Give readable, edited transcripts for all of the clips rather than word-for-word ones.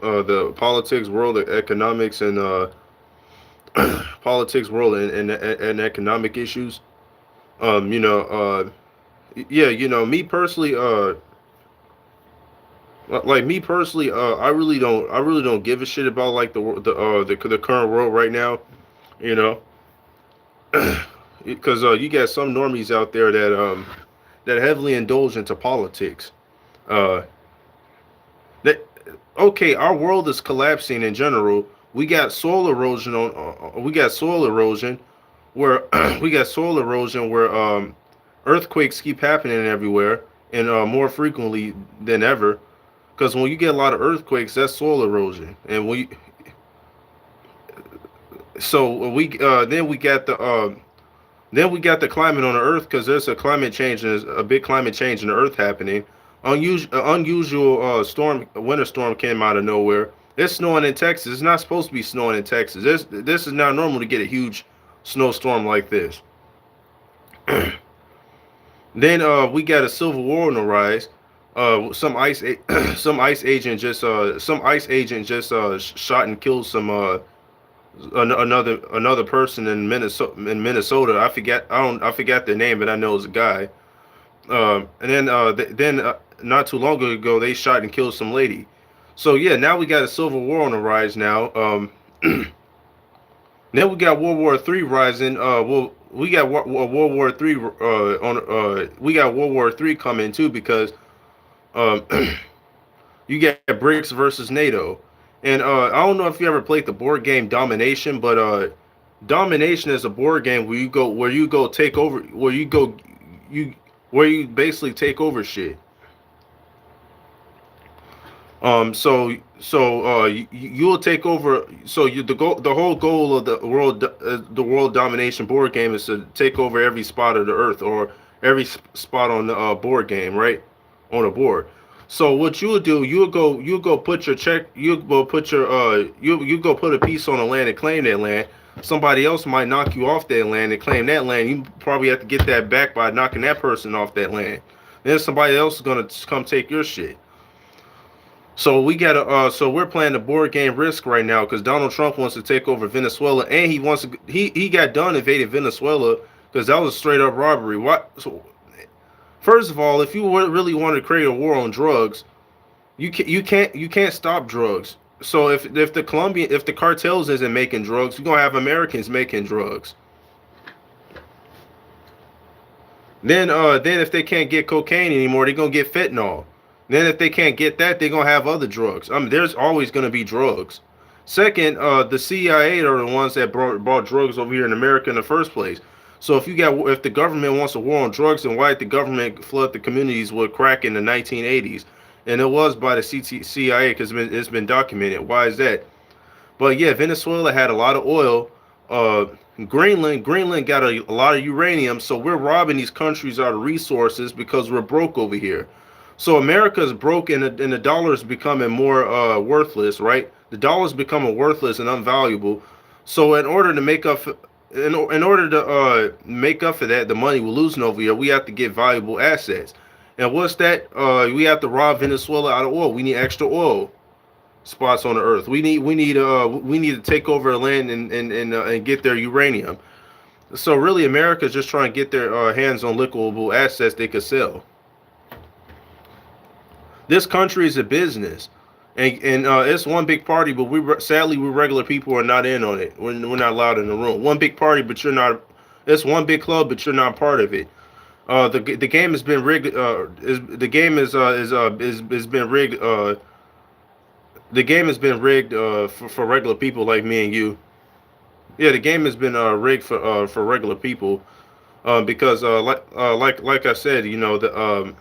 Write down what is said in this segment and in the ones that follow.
the politics world, economics, and politics world, and economic issues. You know, yeah, you know, me personally, like me personally, I really don't give a shit about like the current world right now. You know, because you got some normies out there that heavily indulge into politics. Uh, that okay, our world is collapsing in general. We got soil erosion we got soil erosion where we got soil erosion where earthquakes keep happening everywhere and more frequently than ever. Because when you get a lot of earthquakes, that's soil erosion, and we then we got the climate on the Earth because there's a climate change and there's a big climate change in the Earth happening. Unusual winter storm came out of nowhere. It's snowing in Texas. It's not supposed to be snowing in Texas. This is not normal to get a huge snowstorm like this. Then we got a civil war on the rise. Some ice agent just shot and killed another person in Minnesota. I forgot their name, but I know it's a guy. And then not too long ago they shot and killed some lady. So yeah, now we got a civil war on the rise now. Then we got World War III rising. We got World War III we got World War III coming too because um, you got BRICS versus NATO, and I don't know if you ever played the board game Domination, but Domination is a board game where you go take over you where you basically take over shit. You'll take over. So the whole goal of the world domination board game is to take over every spot of the earth or every spot on the board game, right? On a board. So what you'll do, you'll go put your check, you go put your you go put a piece on the land and claim that land. Somebody else might knock you off that land and claim that land. You probably have to get that back by knocking that person off that land. Then somebody else is gonna come take your shit. So we got to. So we're playing the board game Risk right now because Donald Trump wants to take over Venezuela, and he wants to. He got done invading Venezuela because that was a straight up robbery. What? So first of all, if you really want to create a war on drugs, you can't stop drugs. So if the cartels isn't making drugs, you're gonna have Americans making drugs. Then if they can't get cocaine anymore, they're gonna get fentanyl. Then if they can't get that, they're gonna have other drugs. I mean, there's always gonna be drugs. Second, the CIA are the ones that brought drugs over here in America in the first place. So if the government wants a war on drugs, then why did the government flood the communities with crack in the 1980s? And it was by the CIA because it's been documented. Why is that? But yeah, Venezuela had a lot of oil. Uh, Greenland got a lot of uranium. So we're robbing these countries out of resources because we're broke over here. So America is broke, and the dollar is becoming more worthless, right? The dollar is becoming worthless and unvaluable. So in order to make up for that, the money we're losing over here, we have to get valuable assets. And what's that? We have to rob Venezuela out of oil. We need extra oil spots on the earth. We need to take over the land and get their uranium. So really, America is just trying to get their hands on liquidable assets they could sell. This country is a business, and it's one big party. But sadly we regular people are not in on it. We're not allowed in the room. One big party, but you're not. It's one big club, but you're not part of it. The game has been rigged. The game is been rigged. The game has been rigged for regular people like me and you. Yeah, the game has been rigged for regular people because like I said, you know the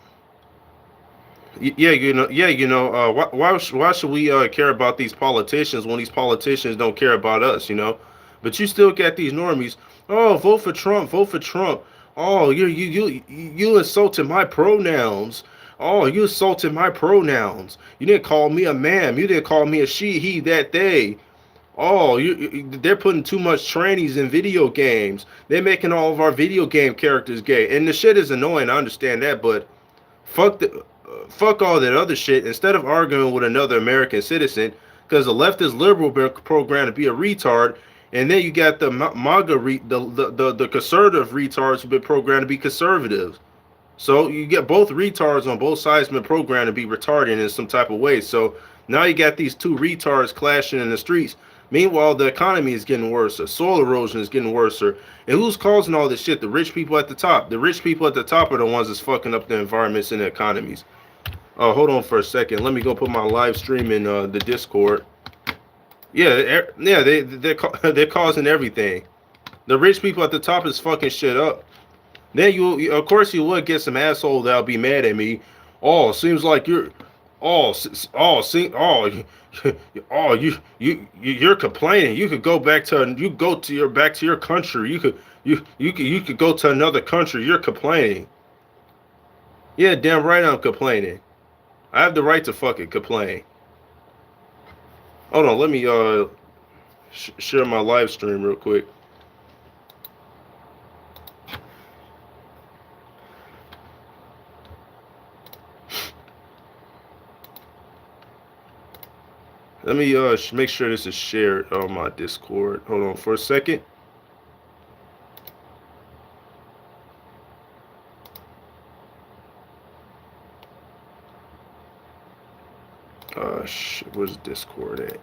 why should we care about these politicians when these politicians don't care about us, you know? But you still got these normies. Oh, vote for Trump, vote for Trump. Oh, you insulted my pronouns. Oh, you insulted my pronouns. You didn't call me a ma'am. You didn't call me a she, he, that, they. Oh, they're putting too much trannies in video games. They're making all of our video game characters gay. And the shit is annoying. I understand that, but fuck all that other shit. Instead of arguing with another American citizen, because the leftist liberal been programmed to be a retard, and then you got the MAGA, the conservative retards who've been programmed to be conservatives. So you get both retards on both sides been programmed to be retarded in some type of way. So now you got these two retards clashing in the streets. Meanwhile, the economy is getting worse. Soil erosion is getting worse. And who's causing all this shit? The rich people at the top. The rich people at the top are the ones that's fucking up the environments and the economies. Hold on for a second. Let me go put my live stream in the Discord. Yeah, they're causing everything. The rich people at the top is fucking shit up. Then of course, you would get some asshole that'll be mad at me. Oh, seems like you're, oh, you're complaining. You could go back to your country. You could go to another country. You're complaining. Yeah, damn right I'm complaining. I have the right to fucking complain. Hold on, let me share my live stream real quick. Let me make sure this is shared on my Discord. Hold on for a second. Shit, where's Discord at?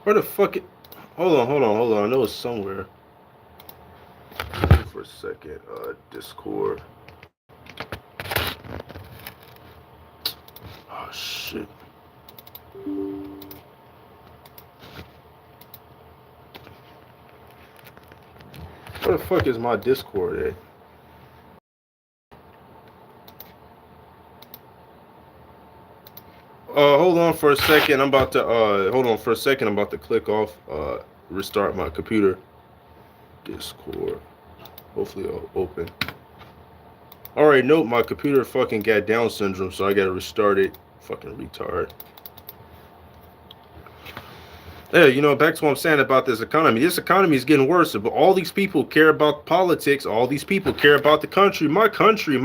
Where the fuck it? Hold on. I know it's somewhere. For a second. Discord. Oh shit. Where the fuck is my Discord at? Hold on for a second. I'm about to hold on for a second. I'm about to click off restart my computer. Discord. Hopefully it'll open. Alright, nope, my computer fucking got Down syndrome, so I gotta restart it. Fucking retard. Yeah, you know, back to what I'm saying about this economy. This economy is getting worse, but all these people care about politics. All these people care about the country. My country.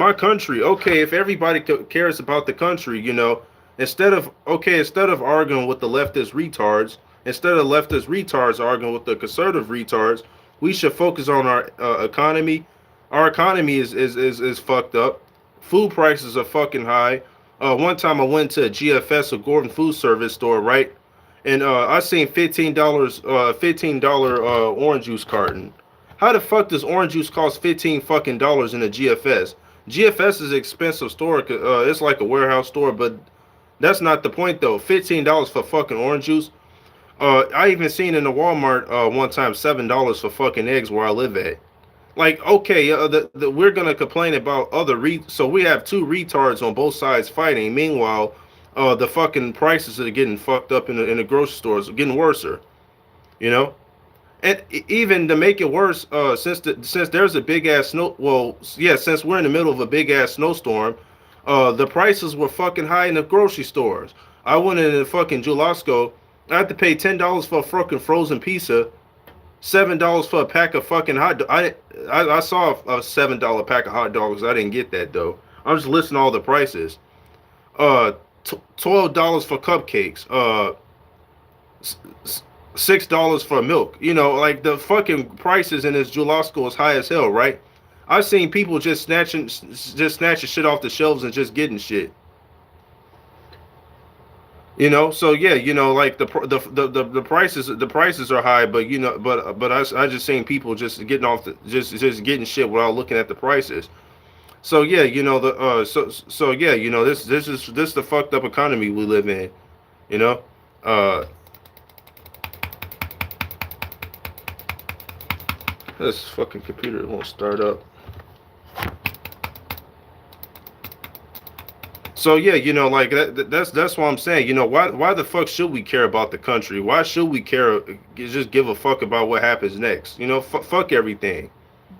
Okay, if everybody cares about the country, you know, instead of arguing with the leftist retards, instead of leftist retards arguing with the conservative retards, we should focus on our economy. Our economy is fucked up. Food prices are fucking high. One time I went to a GFS, a Gordon Food Service store, right? And I seen $15 orange juice carton. How the fuck does orange juice cost $15 fucking dollars in a GFS? GFS is an expensive store. It's like a warehouse store, but that's not the point though. $15 for fucking orange juice. I even seen in the Walmart one time $7 for fucking eggs where I live at. Like, okay, we're gonna complain about other so we have two retards on both sides fighting. Meanwhile, the fucking prices are getting fucked up in the grocery stores, getting worser, you know. And even to make it worse, since there's a big ass since we're in the middle of a big ass snowstorm, the prices were fucking high in the grocery stores. I went in the fucking Julasko. I had to pay $10 for a fucking frozen pizza, $7 for a pack of fucking hot dogs. I saw a $7 pack of hot dogs. I didn't get that though. I'm just listing all the prices. $12 for cupcakes. $6 for milk. You know, like the fucking prices in this Julasko is high as hell, right? I've seen people just snatching shit off the shelves and just getting shit. You know, so yeah, you know, like the prices are high, but you know, but I just seen people just getting off just getting shit without looking at the prices. So yeah, you know so yeah, you know, this is the fucked up economy we live in, you know. This fucking computer won't start up. So yeah, you know, like that's what I'm saying. You know, why the fuck should we care about the country? Why should we care? Just give a fuck about what happens next? You know, fuck everything.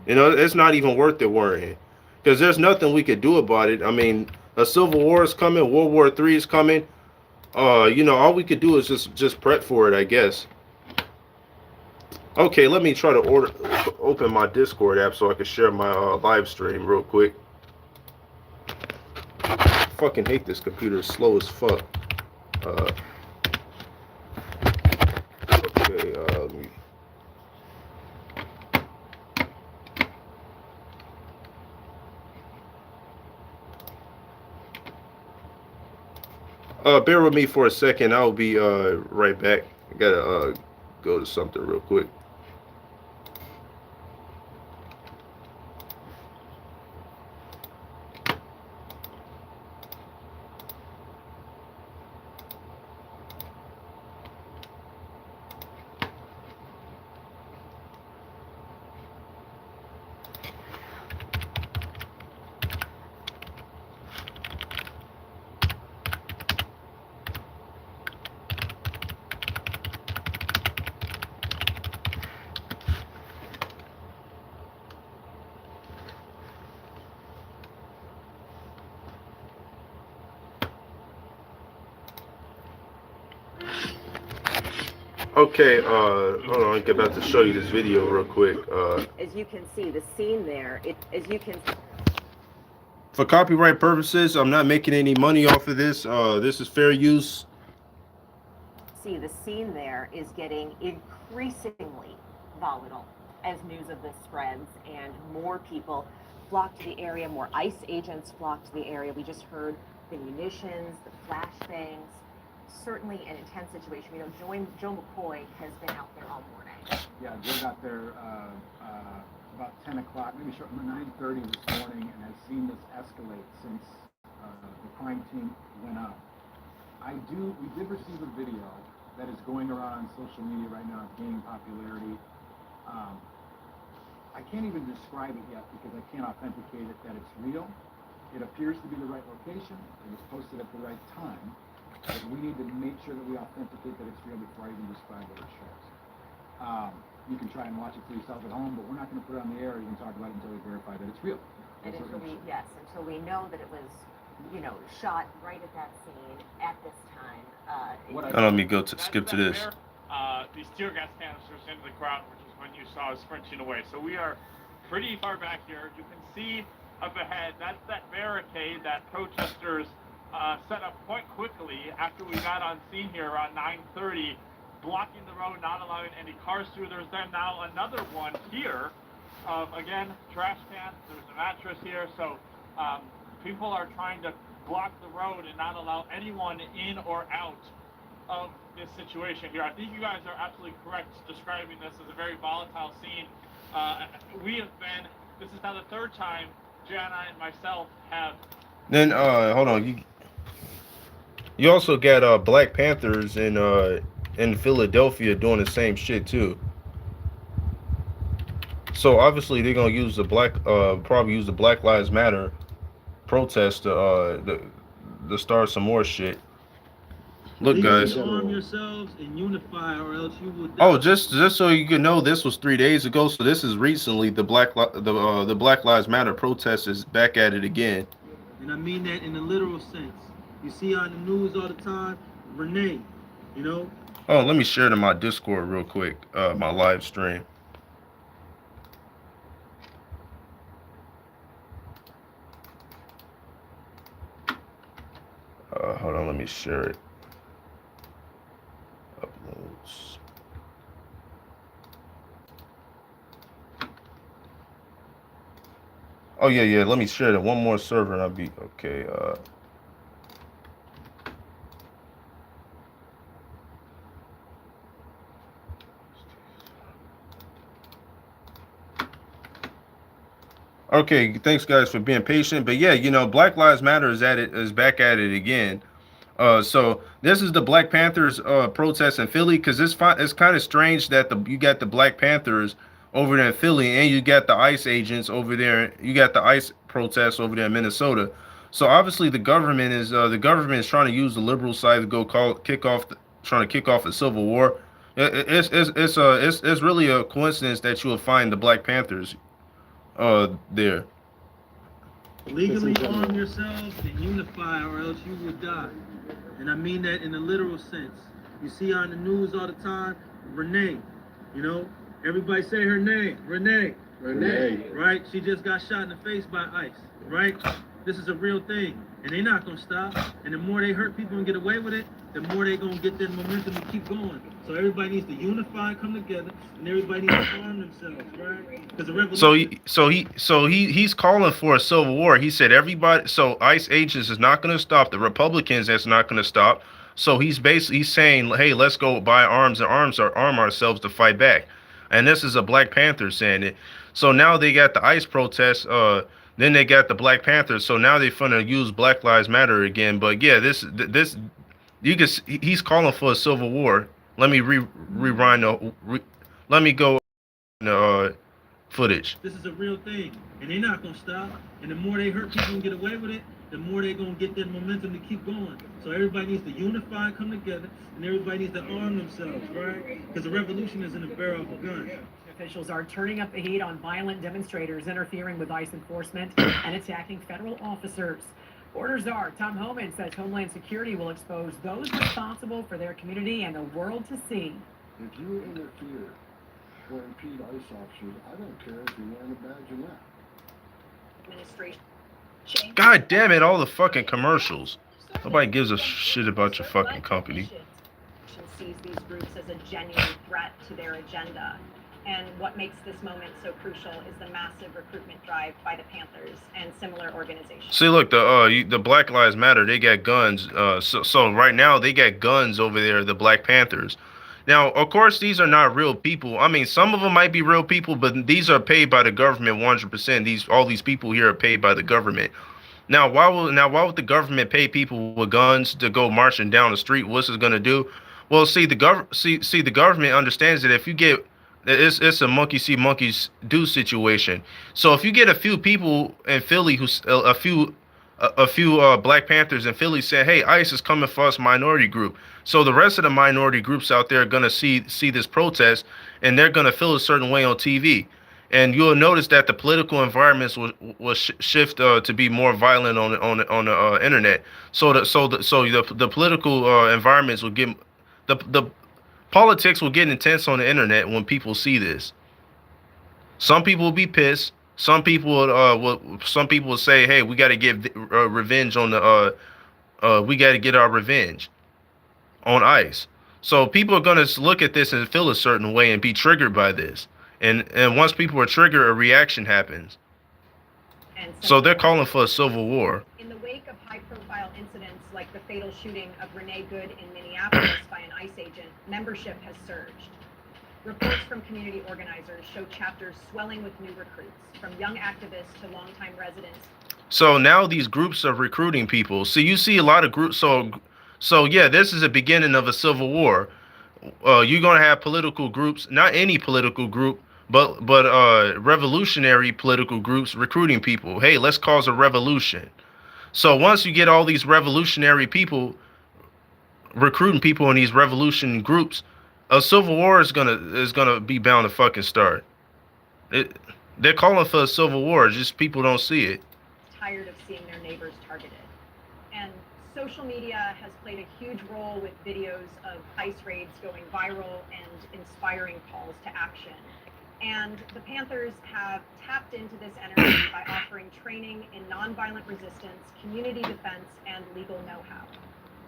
You know, it's not even worth it worrying, because there's nothing we could do about it. I mean, a civil war is coming, World War III is coming. You know, all we could do is just prep for it, I guess. Okay, let me try to open my Discord app so I can share my live stream real quick. fucking hate this computer. It's slow as fuck. Okay, let me... bear with me for a second. I'll be right back. I gotta go to something real quick. Okay, hold on, I'm about to show you this video real quick. As you can see, the scene there, for copyright purposes, I'm not making any money off of this. This is fair use. See, the scene there is getting increasingly volatile as news of this spreads and more people flock to the area, more ICE agents flock to the area. We just heard the munitions, the flashbangs. Certainly an intense situation. You know, Joe McCoy has been out there all morning. Yeah, Joe got there about 10 o'clock, maybe short 9:30 this morning, and has seen this escalate since the crime team went up. We did receive a video that is going around on social media right now. It's gaining popularity. I can't even describe it yet because I can't authenticate it that it's real. It appears to be the right location. It was posted at the right time. But we need to make sure that we authenticate that it's real before I even describe what it shows. You can try and watch it for yourself at home, but we're not going to put it on the air or even talk about it until we verify that it's real. And until we know that it was, you know, shot right at that scene at this time. Let me skip to this. These tear gas canisters into the crowd, which is when you saw us sprinting away. So we are pretty far back here. You can see up ahead, that's that barricade that protesters set up quite quickly after we got on scene here around 9:30, blocking the road, not allowing any cars through. There's then now another one here. Again, trash cans. There's a mattress here. So people are trying to block the road and not allow anyone in or out of this situation here. I think you guys are absolutely correct describing this as a very volatile scene. This is now the third time Jana and myself have. Then hold on, you also got Black Panthers in Philadelphia doing the same shit too. So obviously they're gonna use probably use the Black Lives Matter protest to start some more shit. Look, guys. Arm yourselves and unify, or else you will die. Oh, just so you can know, this was 3 days ago. So this is recently the Black Lives Matter protest is back at it again. And I mean that in the literal sense. You see on the news all the time, Renee, you know. Oh, let me share to my Discord real quick, my live stream. Hold on, let me share it. Uploads. Oh yeah, let me share it. One more server and I'll be okay. Okay, thanks guys for being patient. But yeah, you know, Black Lives Matter is back at it again. So this is the Black Panthers protest in Philly, because it's kind of strange that you got the Black Panthers over there in Philly and you got the ICE agents over there. You got the ICE protests over there in Minnesota. So obviously the government is trying to use the liberal side to trying to kick off a civil war. It's really a coincidence that you will find the Black Panthers there. Legally arm yourselves and unify, or else you will die. And I mean that in a literal sense. You see on the news all the time, Renee, you know, everybody say her name, Renee. Renee. right? She just got shot in the face by ICE, right? This is a real thing, and they're not gonna stop. And the more they hurt people and get away with it, the more they gonna get that momentum to keep going. So everybody needs to unify, come together, and everybody needs to arm themselves, right? Because the revolution. He's calling for a civil war. He said everybody. So ICE agents is not going to stop. The Republicans is not going to stop. So he's saying, hey, let's go buy arms and arm ourselves to fight back. And this is a Black Panther saying it. So now they got the ICE protests. Then they got the Black Panthers. So now they're gonna use Black Lives Matter again. But yeah, he's calling for a civil war. Let me rewind. Let me go. Footage. This is a real thing, and they're not gonna stop. And the more they hurt people and get away with it, the more they're gonna get that momentum to keep going. So everybody needs to unify, come together, and everybody needs to arm themselves, right? Because the revolution isn't a barrel of a gun. Officials are turning up the heat on violent demonstrators interfering with ICE enforcement and attacking federal officers. Border Czar Tom Homan says Homeland Security will expose those responsible for their community and the world to see. If you interfere or impede ICE officers, I don't care if you're wearing a badge or not. Administration. God damn it, all the fucking commercials. Nobody gives a shit about your fucking company. Sees these groups as a genuine threat to their agenda. And what makes this moment so crucial is the massive recruitment drive by the Panthers and similar organizations. See, look, the Black Lives Matter, they got guns. So right now they got guns over there, the Black Panthers. Now, of course, these are not real people. I mean, some of them might be real people, but these are paid by the government 100%. All these people here are paid by the government. Now, why would the government pay people with guns to go marching down the street? What's it gonna do? Well, see, the government understands that if you get it's a monkey see monkeys do situation. So if you get a few people in Philly a few Black Panthers in Philly say, hey, ICE is coming for us, minority group. So the rest of the minority groups out there are gonna see this protest, and they're gonna feel a certain way on TV. And you'll notice that the political environments will shift to be more violent on the internet. So the political environments will get the politics will get intense on the internet when people see this. Some people will be pissed. Some people will say, "Hey, we got to get revenge on we got to get our revenge on ICE." So people are gonna look at this and feel a certain way and be triggered by this. And once people are triggered, a reaction happens. So they're calling for a civil war. In the wake of high-profile incidents like the fatal shooting of Renee Good in Minneapolis by an ICE agent, membership has surged. Reports from community organizers show chapters swelling with new recruits, from young activists to longtime residents. So now these groups are recruiting people. So you see a lot of groups. So yeah, this is the beginning of a civil war. You're gonna have political groups, not any political group, but revolutionary political groups recruiting people. Hey, let's cause a revolution. So once you get all these revolutionary people recruiting people in these revolution groups, a civil war is gonna be bound to fucking start. They're calling for a civil war, just people don't see it. Tired of seeing their neighbors targeted. And social media has played a huge role with videos of ICE raids going viral and inspiring calls to action. And the Panthers have tapped into this energy by offering training in nonviolent resistance, community defense, and legal know-how.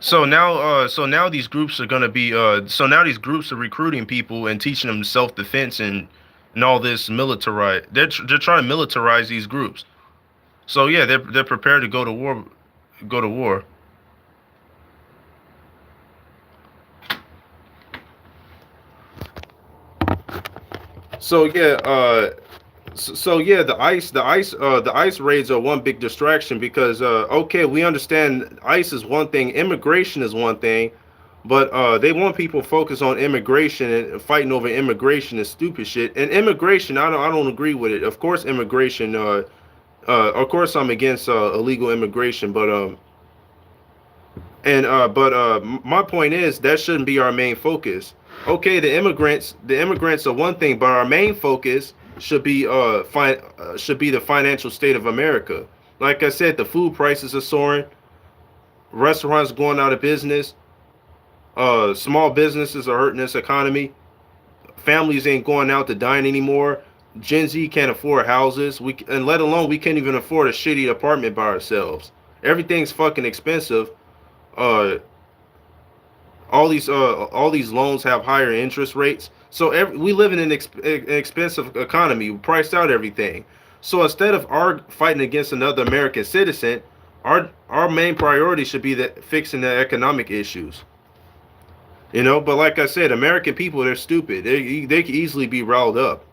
So now these groups are gonna be these groups are recruiting people and teaching them self-defense and all this militarize. They're trying to militarize these groups. So yeah, they're prepared to go to war. So yeah, the ICE raids are one big distraction because okay, we understand ICE is one thing, immigration is one thing, but they want people focused on immigration, and fighting over immigration is stupid shit. And immigration, I don't agree with it. Of course, immigration. Of course, I'm against illegal immigration, but my point is that shouldn't be our main focus. Okay, the immigrants are one thing, but our main focus should be the financial state of America. Like I said, the food prices are soaring, restaurants going out of business, small businesses are hurting this economy, families ain't going out to dine anymore. Gen Z can't afford houses. And let alone we can't even afford a shitty apartment by ourselves. Everything's fucking expensive. Uh, all these loans have higher interest rates. So we live in an expensive economy. We priced out everything. So instead of fighting against another American citizen, our main priority should be fixing the economic issues. You know, but like I said, American people, they're stupid. They can easily be riled up.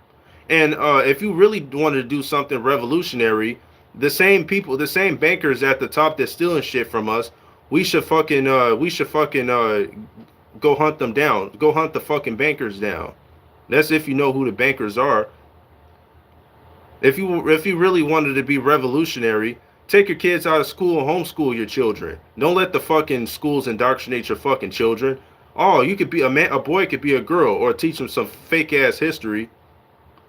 And if you really wanted to do something revolutionary, the same people, the same bankers at the top that's stealing shit from us, we should fucking go hunt them down. Go hunt the fucking bankers down. That's if you know who the bankers are. If you really wanted to be revolutionary, take your kids out of school and homeschool your children. Don't let the fucking schools indoctrinate your fucking children. Oh, you could be a boy could be a girl, or teach them some fake ass history.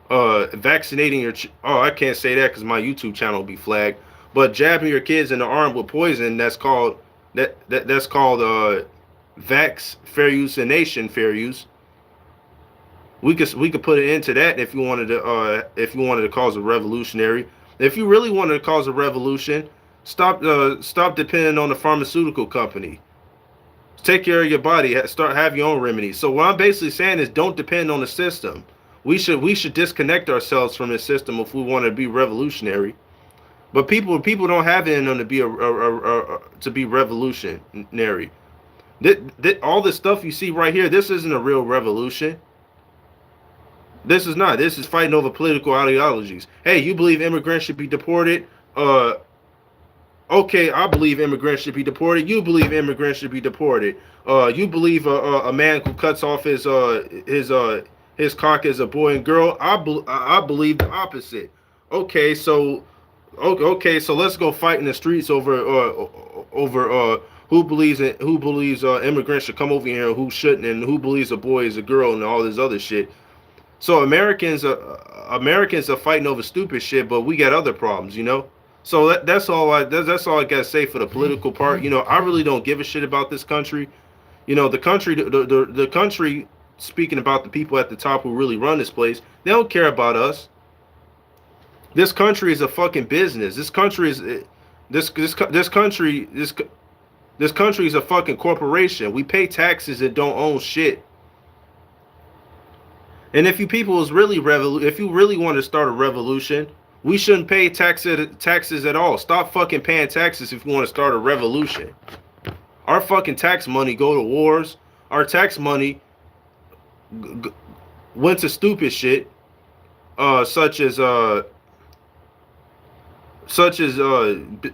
Vaccinating your I can't say that because my YouTube channel will be flagged. But jabbing your kids in the arm with poison, that's called vax fair use and nation fair use. We could put an end to that if you wanted to cause a revolutionary. If you really wanted to cause a revolution, stop depending on the pharmaceutical company. Take care of your body. Have your own remedies. So what I'm basically saying is, don't depend on the system. We should disconnect ourselves from the system if we want to be revolutionary. But people don't have it in them to be revolutionary. All the stuff you see right here, this isn't a real revolution. This is not. This is fighting over political ideologies. Hey, you believe immigrants should be deported? Okay, I believe immigrants should be deported. You believe immigrants should be deported. You believe a man who cuts off his cock as a boy and girl. I believe the opposite. Okay, so let's go fight in the streets over who believes immigrants should come over here and who shouldn't, and who believes a boy is a girl and all this other shit. So Americans are fighting over stupid shit, but we got other problems, you know. So that's all I gotta say for the political part. You know, I really don't give a shit about this country. You know, the country. Speaking about the people at the top who really run this place, they don't care about us. This country is a fucking business. This country is a fucking corporation. We pay taxes and don't own shit. And if you people is really if you really want to start a revolution, we shouldn't pay taxes at all. Stop fucking paying taxes if you want to start a revolution. Our fucking tax money go to wars. Our tax money went to stupid shit, such as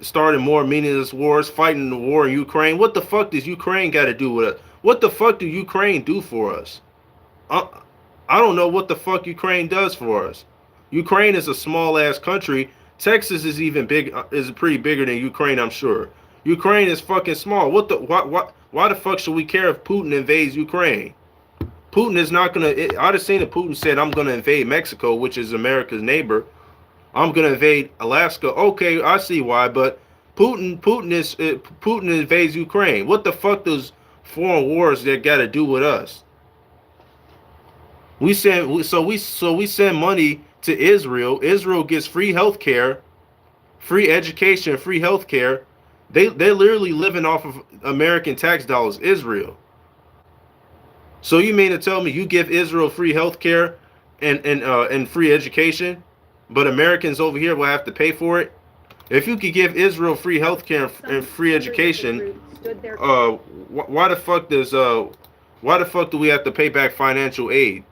starting more meaningless wars, fighting the war in Ukraine. What the fuck does Ukraine got to do with it? What the fuck do Ukraine do for us? I don't know what the fuck Ukraine does for us. Ukraine is a small ass country. Texas is even big, is pretty bigger than Ukraine, I'm sure. Ukraine is fucking small. Why the fuck should we care if Putin invades Ukraine? Putin is not gonna. I'd have seen that Putin said, "I'm gonna invade Mexico, which is America's neighbor. I'm gonna invade Alaska." Okay, I see why, but Putin invades Ukraine. What the fuck does foreign wars that got to do with us? We send money to Israel. Israel gets free healthcare, free education, free healthcare. They're literally living off of American tax dollars. Israel. So you mean to tell me you give Israel free healthcare and free education, but Americans over here will have to pay for it? If you could give Israel free healthcare and free education, why the fuck do we have to pay back financial aid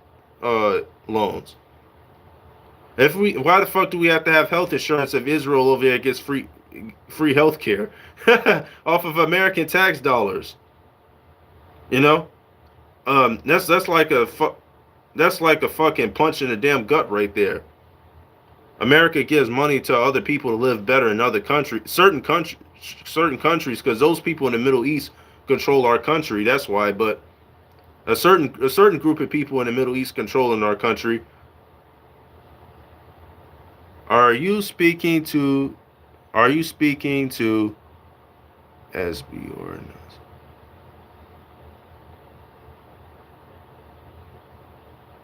loans? Why the fuck do we have to have health insurance if Israel over there gets free healthcare off of American tax dollars? You know? That's like a fucking punch in the damn gut right there. America gives money to other people to live better in other countries, certain countries, because those people in the Middle East control our country. That's why. But a certain group of people in the Middle East controlling our country. Are you speaking to SB or not?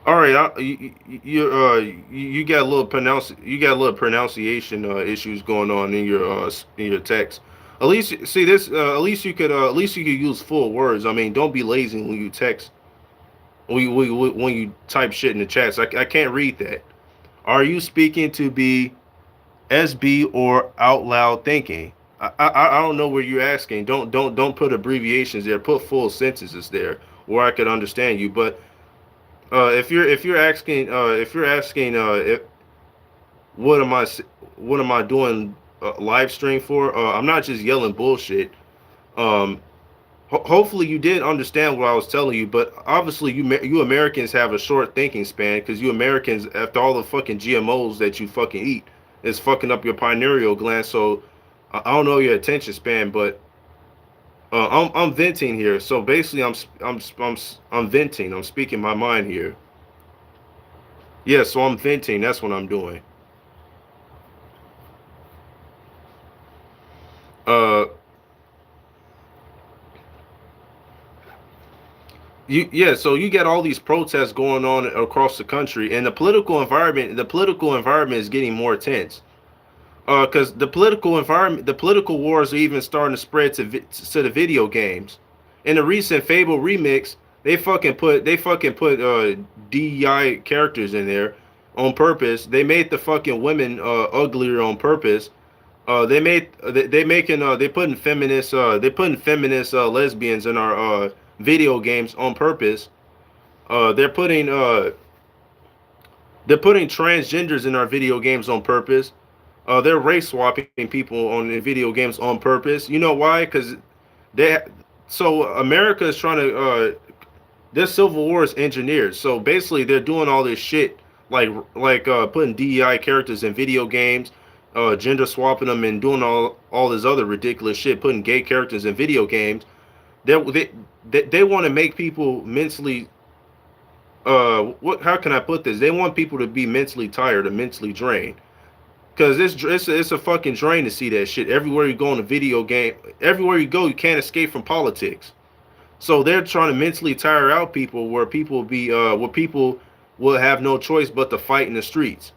All right, you got a little pronunciation issues going on in your text. At least see this. At least you could use full words. I mean, don't be lazy when you text. When you type shit in the chats. I can't read that. Are you speaking to be SB or out loud thinking? I don't know what you're asking. Don't put abbreviations there. Put full sentences there where I could understand you. But if you're asking if what am I doing live stream for? I'm not just yelling bullshit. Hopefully you did understand what I was telling you, but obviously you Americans have a short thinking span because you Americans, after all the fucking GMOs that you fucking eat, is fucking up your pineal gland. So I don't know your attention span, but I'm venting here. So basically, I'm venting. I'm speaking my mind here. Yeah, so I'm venting. That's what I'm doing. Uh, so you get all these protests going on across the country, and the political environment is getting more tense. Because the political wars are even starting to spread to the video games. In the recent Fable remix, they fucking put DEI characters in there on purpose. They made the fucking women uglier on purpose. They putting feminist lesbians in our video games on purpose. They're putting transgenders in our video games on purpose. They're race swapping people in video games on purpose. You know why? Because America is trying to their civil war is engineered. So basically, they're doing all this shit like putting DEI characters in video games, gender swapping them, and doing all this other ridiculous shit, putting gay characters in video games. They want to make people mentally. How can I put this? They want people to be mentally tired and mentally drained. Because it's a fucking drain to see that shit. Everywhere you go in a video game, everywhere you go, you can't escape from politics. So they're trying to mentally tire out people where people will have no choice but to fight in the streets.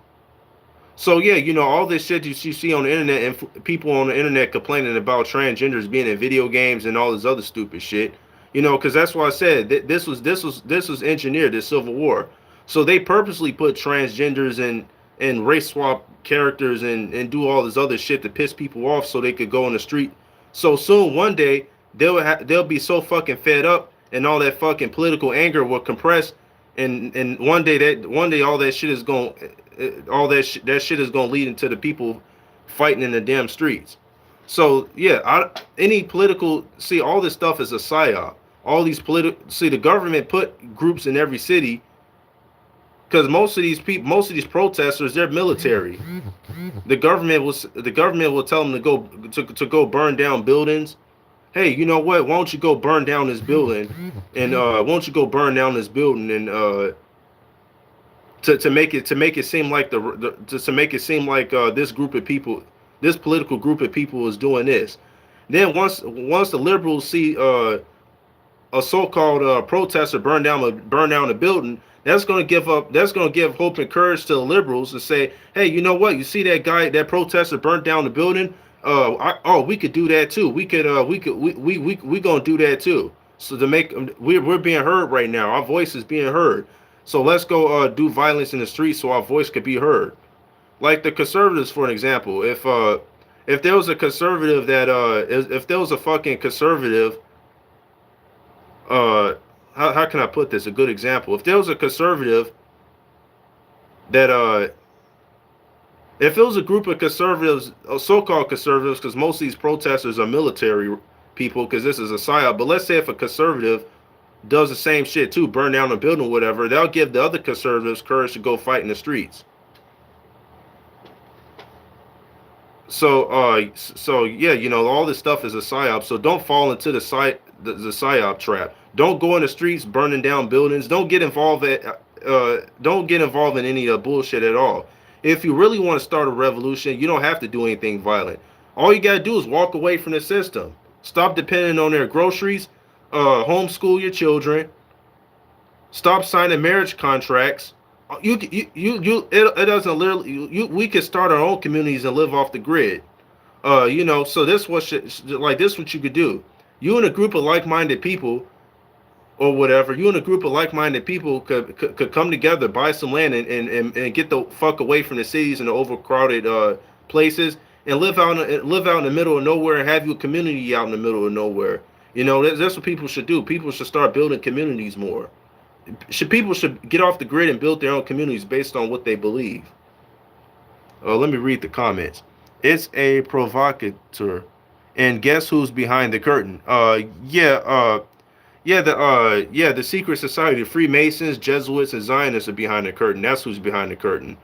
So yeah, all this shit you see on the internet and people on the internet complaining about transgenders being in video games and all this other stupid shit. Because that's why I said this was engineered, this civil war. So they purposely put transgenders and race swap characters and do all this other shit to piss people off so they could go on the street. So soon, one day, they'll be so fucking fed up and all that fucking political anger will compress, and one day all that shit is going that shit is going to lead into the people fighting in the damn streets. So yeah, all this stuff is a psyop. All these the government put groups in every city. Because most of these protesters, they're military. The government will tell them to go burn down buildings. Hey, you know what? Why don't you go burn down this building? And to make it seem like this group of people, this political group of people is doing this. Then once the liberals see a so-called protester burn down a building, that's going to give hope and courage to the liberals to say, hey, you know what? You see that guy, that protester burnt down the building. We could do that too. We going to do that too. So we're being heard right now. Our voice is being heard. So let's go do violence in the streets so our voice could be heard. Like the conservatives, for an example. If there was a conservative if there was a fucking conservative, how can I put this? A good example. If there was a conservative that if it was a group of conservatives, so-called conservatives, because most of these protesters are military people, because this is a psyop. But let's say if a conservative does the same shit too, burn down a building or whatever, they'll give the other conservatives courage to go fight in the streets. So yeah, all this stuff is a psyop. So don't fall into the psyop trap. Don't go in the streets burning down buildings. Don't get involved in any bullshit at all. If you really want to start a revolution, you don't have to do anything violent. All you gotta do is walk away from the system. Stop depending on their groceries. Homeschool your children. Stop signing marriage contracts. It doesn't literally. We could start our own communities and live off the grid. You know, so this what like this what you could do. You and a group of like-minded people, or whatever. You and a group of like-minded people could come together, buy some land, and get the fuck away from the cities and the overcrowded places, and live out in the middle of nowhere, and have your community out in the middle of nowhere. You know, that's what people should do. People should start building communities more. People should get off the grid and build their own communities based on what they believe. Let me read the comments. It's a provocateur, and guess who's behind the curtain? The secret society, the Freemasons, Jesuits, and Zionists are behind the curtain. That's who's behind the curtain.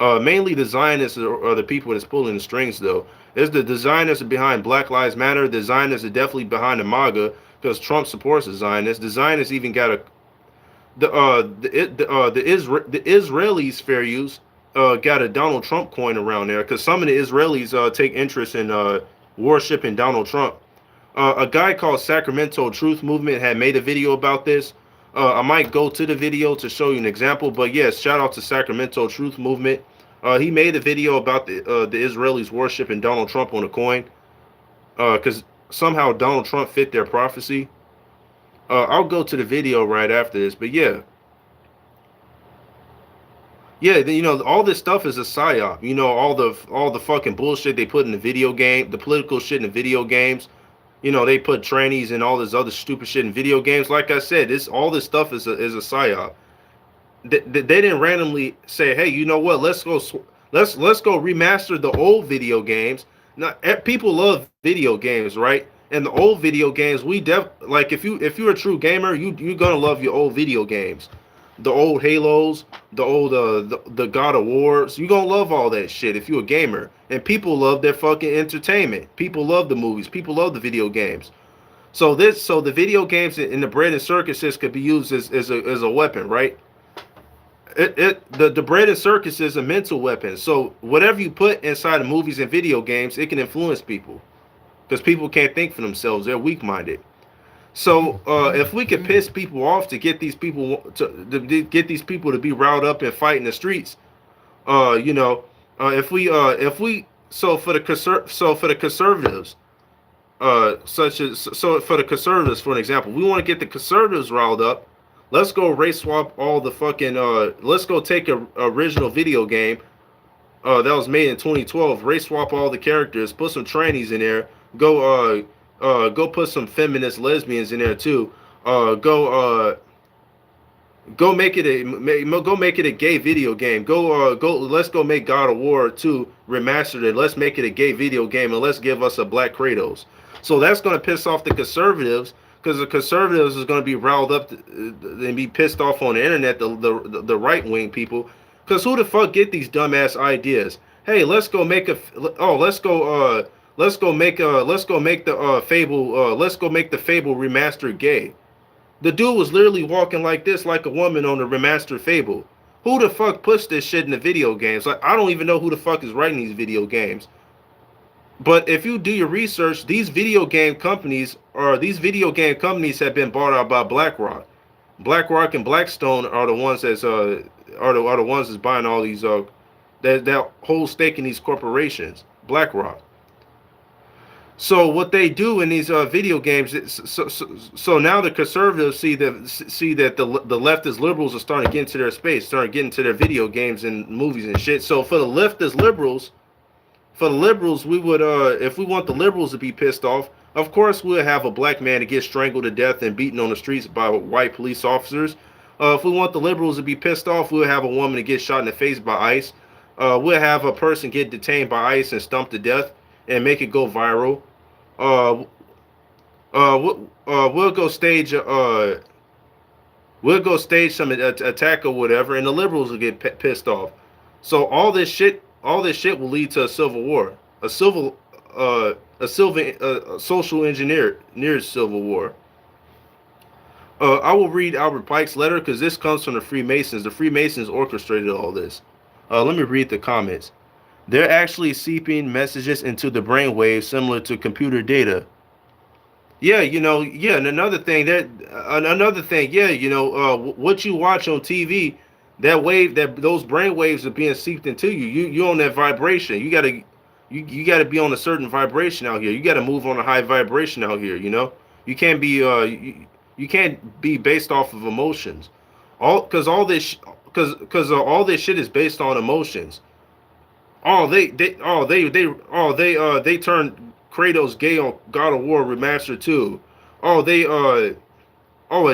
Mainly the Zionists are the people that's pulling the strings, though. There's the Zionists are behind Black Lives Matter. The Zionists are definitely behind the MAGA because Trump supports the Zionists. The Zionists even got the Israelis, fair use, got a Donald Trump coin around there because some of the Israelis take interest in worshiping Donald Trump. A guy called Sacramento Truth Movement had made a video about this. I might go to the video to show you an example, but yes, shout out to Sacramento Truth Movement. He made a video about the Israelis worshiping Donald Trump on a coin because somehow Donald Trump fit their prophecy. I'll go to the video right after this, but yeah, you know, all this stuff is a psyop. You know, all the fucking bullshit they put in the video game, the political shit in the video games. You know, they put trannies and all this other stupid shit in video games. Like I said, all this stuff is a psyop. They didn't randomly say, hey, you know what? Let's go remaster the old video games. Now, people love video games, right? And the old video games, like if you're a true gamer, you're gonna love your old video games. The old Halos, the old the God of Wars. You're gonna love all that shit if you're a gamer. And people love their fucking entertainment. People love the movies. People love the video games. So the video games and the bread and circuses could be used as a weapon, right? The bread and circus is a mental weapon. So whatever you put inside of movies and video games, it can influence people. Because people can't think for themselves. They're weak-minded. So if we could piss people off to get these people to be riled up and fight in the streets, you know, for the conservatives, for an example, we want to get the conservatives riled up. Let's go race swap all the fucking. Let's go take a original video game that was made in 2012. Race swap all the characters. Put some trannies in there. Go put some feminist lesbians in there too. Go make it a gay video game. Let's go make God of War 2 remastered and let's make it a gay video game and let's give us a black Kratos. So that's gonna piss off the conservatives because the conservatives is gonna be riled up and be pissed off on the internet. The right wing people, because who the fuck get these dumbass ideas? Hey, let's go make the Fable remastered gay. The dude was literally walking like this, like a woman on the remastered Fable. Who the fuck puts this shit in the video games? Like, I don't even know who the fuck is writing these video games. But if you do your research, these video game companies have been bought out by BlackRock. BlackRock and Blackstone are the ones that's buying all these that whole stake in these corporations. BlackRock. So what they do in these video games, so now the conservatives see that the leftist liberals are starting to get into their space, starting to get into their video games and movies and shit. So for the leftist liberals, we would if we want the liberals to be pissed off, of course we'll have a black man to get strangled to death and beaten on the streets by white police officers. If we want the liberals to be pissed off, we'll have a woman to get shot in the face by ICE. We'll have a person get detained by ICE and stumped to death and make it go viral. We'll go stage some attack or whatever, and the liberals will get pissed off. So all this shit will lead to a civil war, a social engineered civil war. I will read Albert Pike's letter because this comes from the Freemasons. The Freemasons orchestrated all this. Let me read the comments. They're actually seeping messages into the brainwaves similar to computer data. Yeah, yeah, and another thing, yeah, what you watch on TV, those brain waves are being seeped into you. You on that vibration. You gotta be on a certain vibration out here. You gotta move on a high vibration out here. You can't be you can't be based off of emotions. Because all this shit is based on emotions. They turned Kratos gay on God of War Remastered 2. Oh they a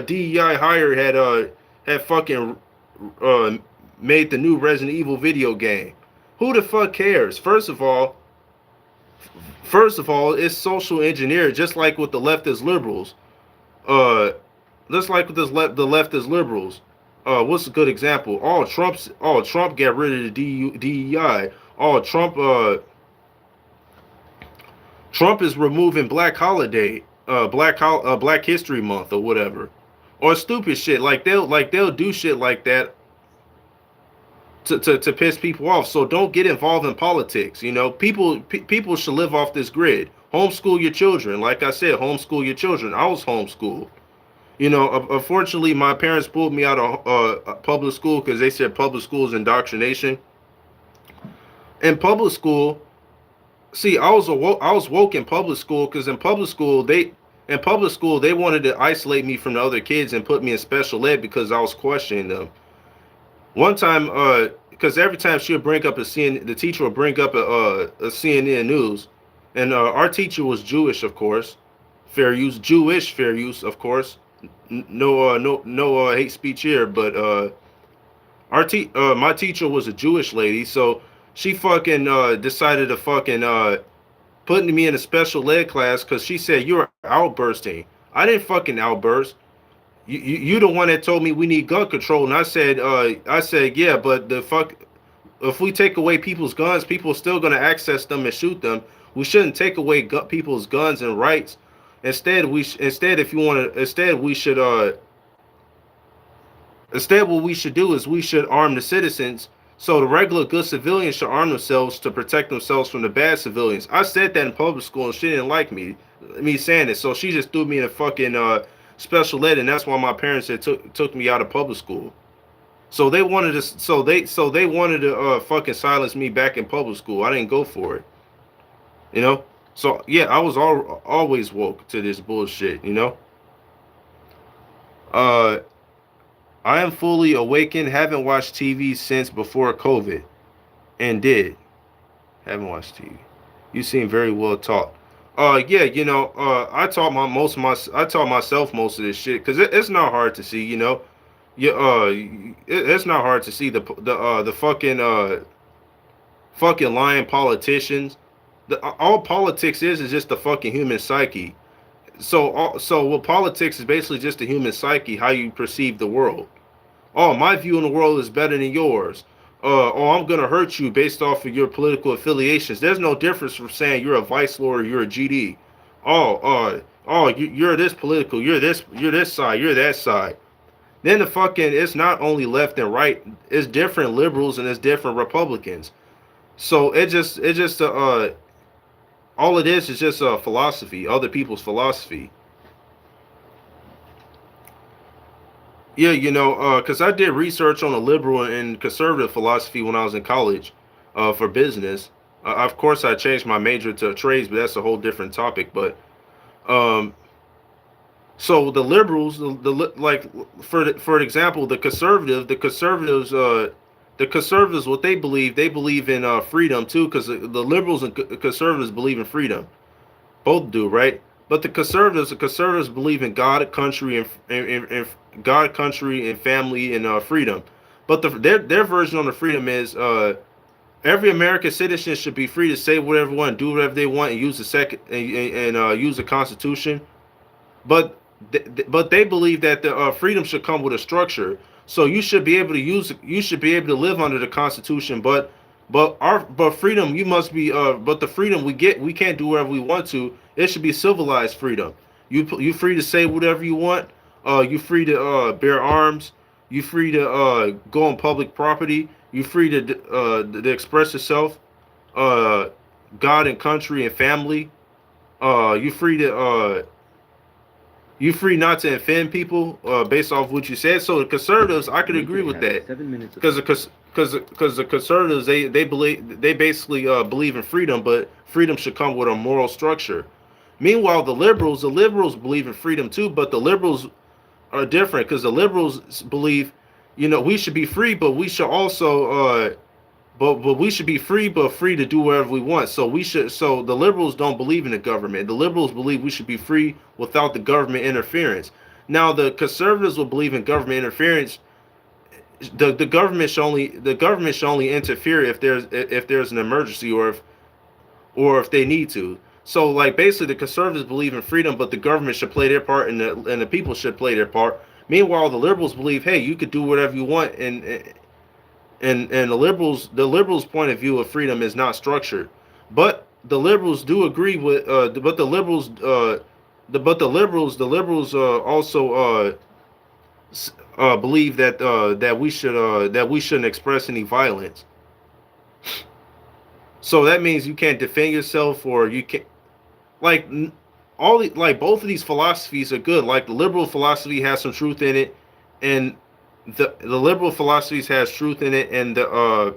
DEI hire had fucking uh made the new Resident Evil video game. Who the fuck cares? First of all, it's social engineered, just like with the leftist liberals. Uh, just like with the leftist liberals. What's a good example? Trump got rid of the DEI. Oh, Trump is removing Black History Month or whatever, or stupid shit they'll do shit like that to piss people off. So don't get involved in politics. People should live off this grid. Homeschool your children. Like I said, homeschool your children. I was homeschooled. Unfortunately, my parents pulled me out of public school because they said public school is indoctrination. In public school, see, I was woke in public school because in public school they wanted to isolate me from the other kids and put me in special ed because I was questioning them. One time, because every time she would bring up the teacher would bring up a CNN news, and our teacher was Jewish, of course, Jewish fair use, of course. No hate speech here, but my teacher was a Jewish lady, so she fucking decided to fucking put me in a special ed class because she said you're outbursting. I didn't fucking outburst. You the one that told me we need gun control, and I said yeah, but if we take away people's guns, people are still gonna access them and shoot them. We shouldn't take away people's guns and rights. Instead, we should what we should do is we should arm the citizens. So the regular good civilians should arm themselves to protect themselves from the bad civilians. I said that in public school, and she didn't like me saying it. So she just threw me in a fucking special ed, and that's why my parents had took me out of public school. So they wanted to they wanted to fucking silence me back in public school. I didn't go for it. So yeah, I was always woke to this bullshit. Uh, I am fully awakened. Haven't watched TV since before COVID, and did. Haven't watched TV. You seem very well taught. Yeah, I taught myself most of this shit because it's not hard to see. Yeah, it's not hard to see the fucking lying politicians. All politics is just the fucking human psyche. So what politics is basically just the human psyche, how you perceive the world. Oh, my view in the world is better than yours. I'm gonna hurt you based off of your political affiliations. There's no difference from saying you're a vice lord or you're a GD. You're this political. You're this side. You're that side. Then it's not only left and right. It's different liberals and it's different Republicans. So all it is just a philosophy, other people's philosophy. Yeah, because I did research on the liberal and conservative philosophy when I was in college, for business. Of course, I changed my major to trades, but that's a whole different topic. But um, so the liberals, like for example, the conservatives, what they believe in freedom too, because the liberals and conservatives believe in freedom. Both do, right? But the conservatives believe in God, country, and God, country, and family, and freedom. But their version on the freedom is every American citizen should be free to say whatever they want, do whatever they want, and use use the Constitution. But they believe that the freedom should come with a structure. So you should be able to live under the Constitution, but freedom, you must be but the freedom we can't do whatever we want to. It should be civilized freedom. You free to say whatever you want. You free to bear arms. You free to go on public property. You free to express yourself. God and country and family. You free to You free not to offend people based off what you said. So the conservatives, I could agree with that, because the conservatives they basically believe in freedom, but freedom should come with a moral structure. Meanwhile, the liberals believe in freedom too, but the liberals are different, because the liberals believe, we should be free, but we should also but we should be free, but free to do whatever we want. So the liberals don't believe in the government. The liberals believe we should be free without the government interference. Now the conservatives will believe in government interference. The government should only interfere if there's an emergency, or if they need to. So like basically the conservatives believe in freedom, but the government should play their part, and the people should play their part. Meanwhile, the liberals believe, hey, you could do whatever you want, and the liberals point of view of freedom is not structured. But the liberals do agree with the liberals also believe that we shouldn't express any violence. So that means you can't defend yourself, or you can't, like, both of these philosophies are good. Like the liberal philosophy has some truth in it, and the liberal philosophies has truth in it, and the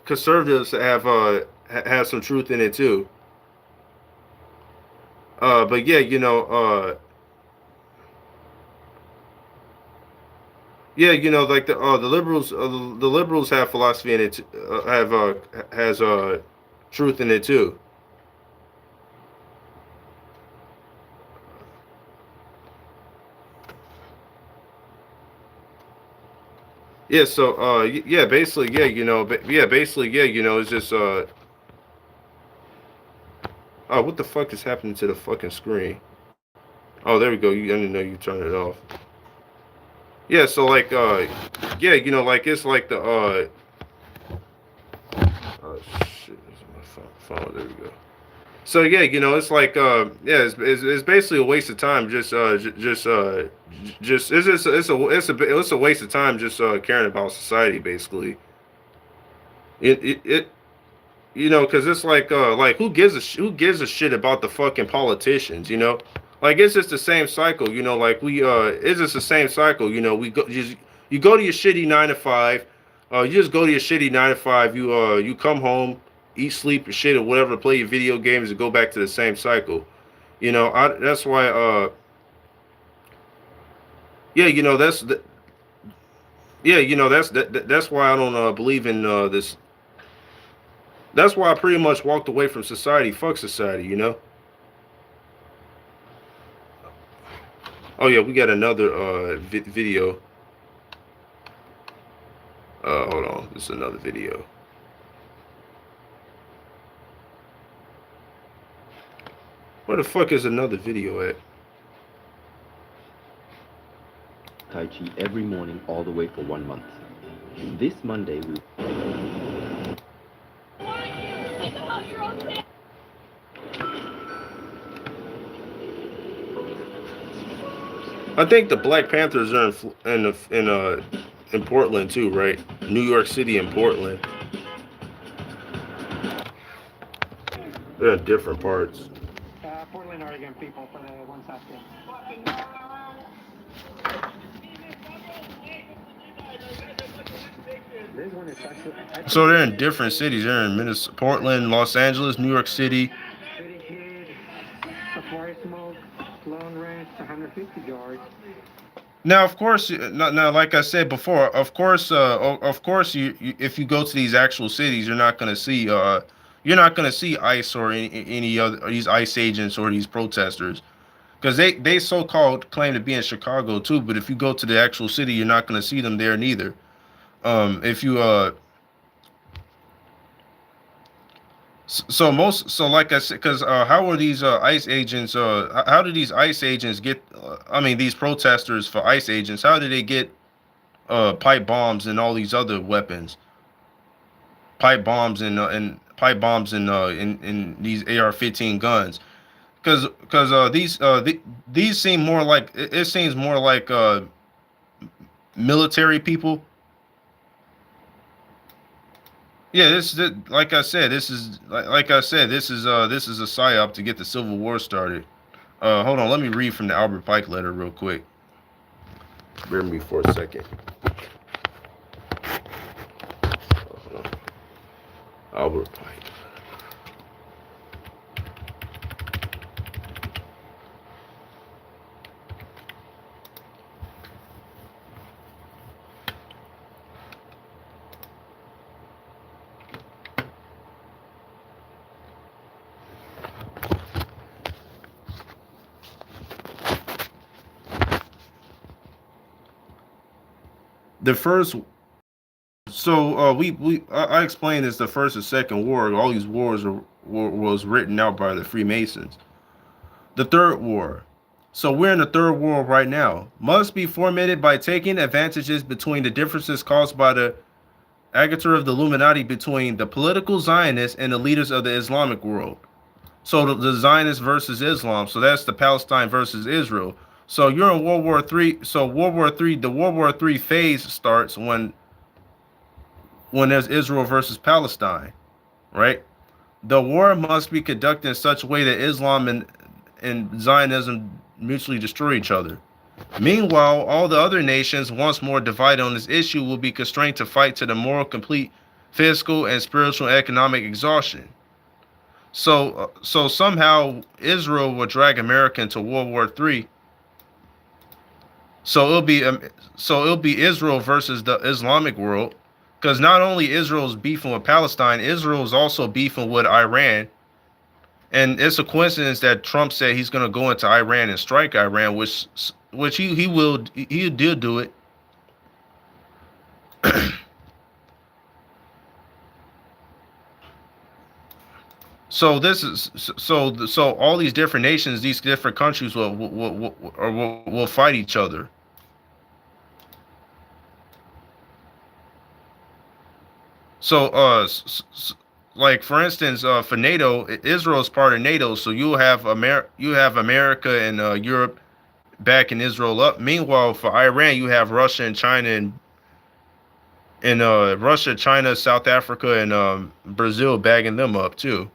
conservatives have some truth in it too. But yeah, like the liberals have philosophy in it, has truth in it too. Yeah, so yeah, basically, it's just oh, what the fuck is happening to the fucking screen? Oh, there we go. I didn't know you turned it off. Yeah, so like yeah, like it's like the oh shit, this is my phone. There we go. So yeah, it's like yeah, it's basically a waste of time. It's a waste of time just caring about society, basically. It because it's like who gives a shit about the fucking politicians, Like it's just the same cycle, like it's just the same cycle, we go you go to your shitty 9 to 5, you just go to your shitty 9 to 5, you come home, eat, sleep, or shit, or whatever, play your video games, and go back to the same cycle. That's why yeah, that's why I don't believe in this. That's why I pretty much walked away from society. Fuck society, Oh yeah, we got another video. Hold on, this is another video. Where the fuck is another video at? Tai Chi every morning all the way for 1 month. This Monday we... I think the Black Panthers are in Portland too, right? New York City and Portland. They're in different parts. Portland, Oregon people for the 1 South game. So they're in different cities. They're in Minnesota, Portland, Los Angeles, New York City. City Kid, Safari Smoke, Lone Ranch, 150 yards. Now, of course, now, like I said before, of course, you if you go to these actual cities, you're not gonna see ICE or any other these ICE agents or these protesters, because they so-called claim to be in Chicago too. But if you go to the actual city, you're not gonna see them there neither. If you so like I said, because how are these ICE agents? How do these ICE agents get? I mean, these protesters for ICE agents, how did they get pipe bombs and all these other weapons? Pipe bombs and in these AR-15 guns, because these seem more like it seems more like military people. Yeah, like I said, this is a psyop to get the Civil War started. Hold on, let me read from the Albert Pike letter real quick. Bear with me for a second. Hold on. Albert Pike. The first, so I explained this. The first and second war, all these wars was written out by the Freemasons. The third war, so we're in the third war right now, must be fomented by taking advantages between the differences caused by the agiture of the Illuminati between the political Zionists and the leaders of the Islamic world. So the Zionists versus Islam. So that's the Palestine versus Israel. So you're in World War III. So World War III, the World War III phase starts when there's Israel versus Palestine, right? The war must be conducted in such a way that Islam and Zionism mutually destroy each other. Meanwhile, all the other nations, once more divided on this issue, will be constrained to fight to the moral, complete, physical, and spiritual and economic exhaustion. So somehow Israel will drag America into World War III. So it'll be Israel versus the Islamic world, because not only Israel's beefing with Palestine, Israel is also beefing with Iran, and it's a coincidence that Trump said he's going to go into Iran and strike Iran, which he did do it. So this is so all these different nations, these different countries will fight each other. So like for instance, for NATO, Israel is part of NATO, so you have America and Europe backing Israel up. Meanwhile, for Iran, you have Russia and China and Russia, China, South Africa, and Brazil bagging them up too.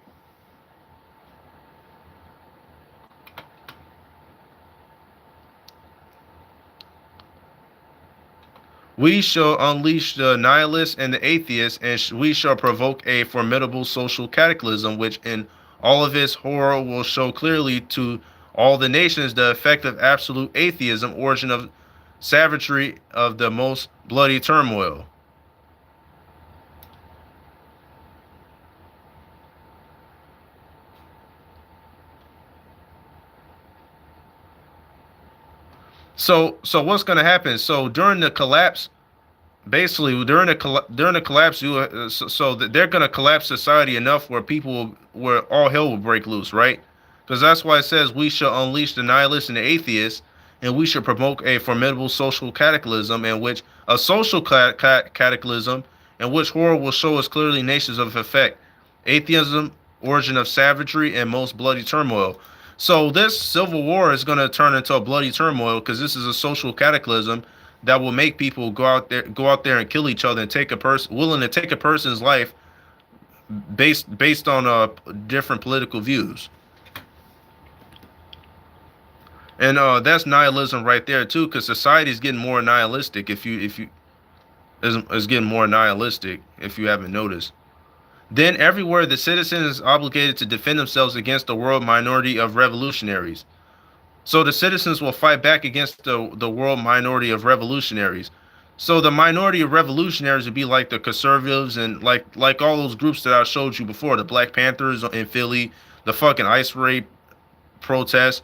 We shall unleash the nihilists and the atheists, and we shall provoke a formidable social cataclysm, which in all of its horror will show clearly to all the nations the effect of absolute atheism, origin of savagery, of the most bloody turmoil. So what's going to happen? So during the collapse, basically during the collapse, so that they're going to collapse society enough where all hell will break loose, right? Because that's why it says we shall unleash the nihilists and the atheists, and we should provoke a formidable social cataclysm, in which cataclysm, in which horror will show us clearly nations of effect, atheism, origin of savagery, and most bloody turmoil. So this civil war is going to turn into a bloody turmoil, because this is a social cataclysm that will make people go out there and kill each other and willing to take a person's life based on different political views. And that's nihilism right there too, because society is getting more nihilistic. Is getting more nihilistic if you haven't noticed. Then everywhere the citizen is obligated to defend themselves against the world minority of revolutionaries. So the citizens will fight back against the world minority of revolutionaries. So the minority of revolutionaries would be like the conservatives and like all those groups that I showed you before, the Black Panthers in Philly, the fucking ICE rape protests,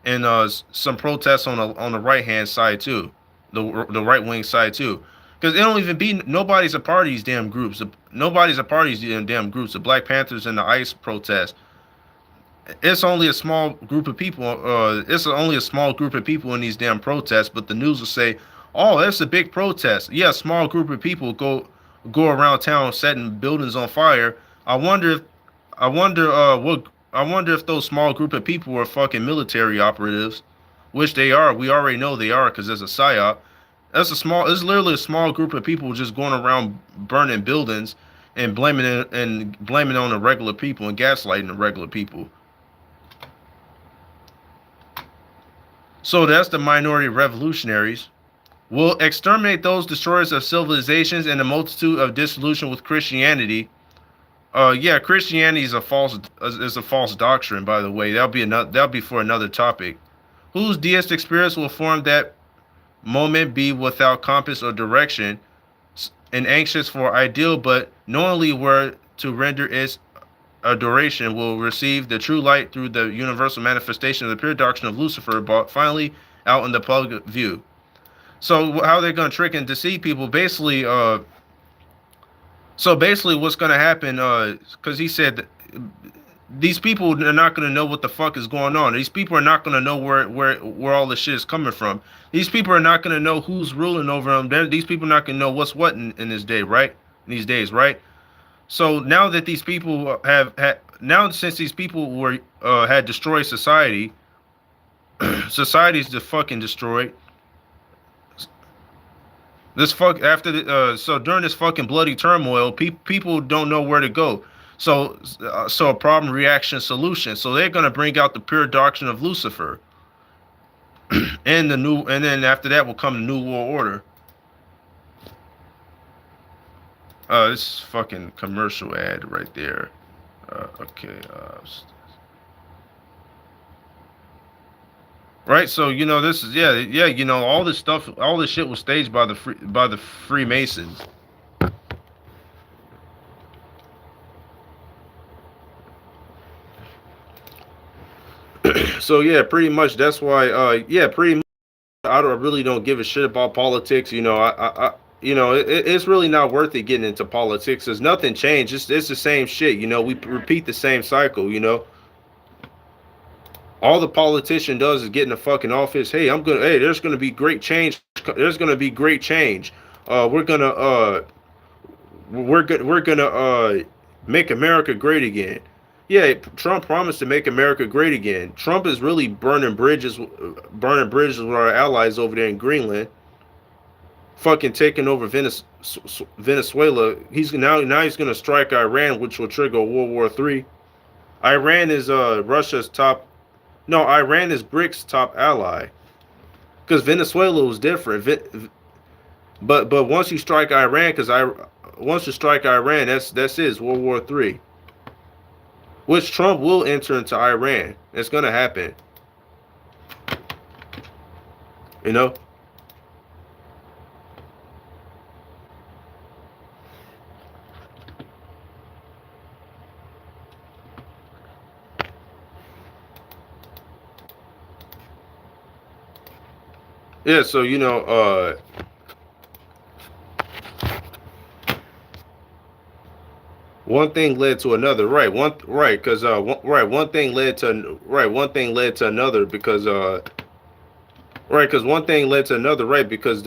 and some protests on the right hand side too, the right wing side too. Because it don't even be, nobody's a part of these damn groups. Nobody's a part of these damn groups. The Black Panthers and the ICE protest. It's only a small group of people. It's only a small group of people in these damn protests. But the news will say, "Oh, that's a big protest." Yeah, a small group of people go around town setting buildings on fire. I wonder if those small group of people were fucking military operatives, which they are. We already know they are because there's a psyop. It's literally a small group of people just going around burning buildings and blaming it on the regular people and gaslighting the regular people. So that's the minority revolutionaries. Will exterminate those destroyers of civilizations and a multitude of dissolution with Christianity. Yeah, Christianity is a false doctrine, by the way. That'll be for another topic. Whose deistic spirits will form that moment be without compass or direction, and anxious for ideal, but knowingly were to render its adoration, will receive the true light through the universal manifestation of the pure doctrine of Lucifer, but finally out in the public view. So how they're going to trick and deceive people? Basically, what's going to happen? Because he said these people are not going to know what the fuck is going on. These people are not going to know where all this shit is coming from. These people are not going to know who's ruling over them. These people are not going to know what's what in this day, right? In these days, right? So now that these people since these people were had destroyed society, society's just fucking destroyed. So during this fucking bloody turmoil, people don't know where to go. So a problem, reaction, solution. So they're gonna bring out the pure doctrine of Lucifer, and then after that will come the New World Order. This fucking commercial ad right there. Okay. Right, so this is all this stuff, all this shit was staged by the Freemasons. So yeah, pretty much that's why pretty much I really don't give a shit about politics. It's really not worth it getting into politics. There's nothing changed. It's the same shit. We repeat the same cycle. All the politician does is get in the fucking office. Hey, there's gonna be great change. There's gonna be great change. We're gonna make America great again. Yeah, Trump promised to make America great again. Trump is really burning bridges with our allies over there in Greenland. Fucking taking over Venezuela. He's gonna strike Iran, which will trigger World War III. Iran is Russia's top. No, Iran is BRICS' top ally, because Venezuela was different. But once you strike Iran, that's it. World War III, which Trump will enter into Iran. It's gonna happen. Yeah, so one thing led to another, right? One thing led to another because one thing led to another, right? Because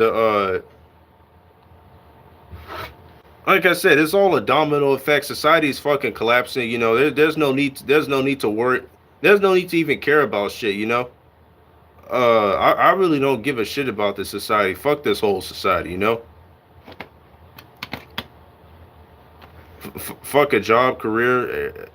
like I said, it's all a domino effect. Society's fucking collapsing. There's no need to worry. There's no need to even care about shit. I really don't give a shit about this society. Fuck this whole society, Fuck a job, career.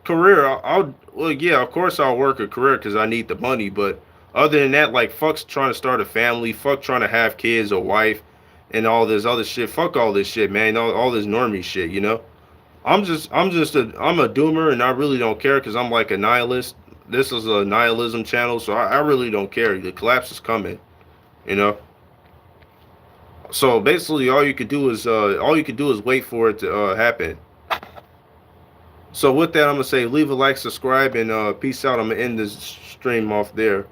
Career. Of course I'll work a career because I need the money. But other than that, like, fuck's trying to start a family. Fuck trying to have kids or wife and all this other shit. Fuck all this shit, man. All this normie shit, I'm a doomer, and I really don't care because I'm like a nihilist. This is a nihilism channel, so I really don't care. The collapse is coming, So basically, all you could do is wait for it to happen. So with that, I'm gonna say leave a like, subscribe, and peace out. I'm gonna end this stream off there.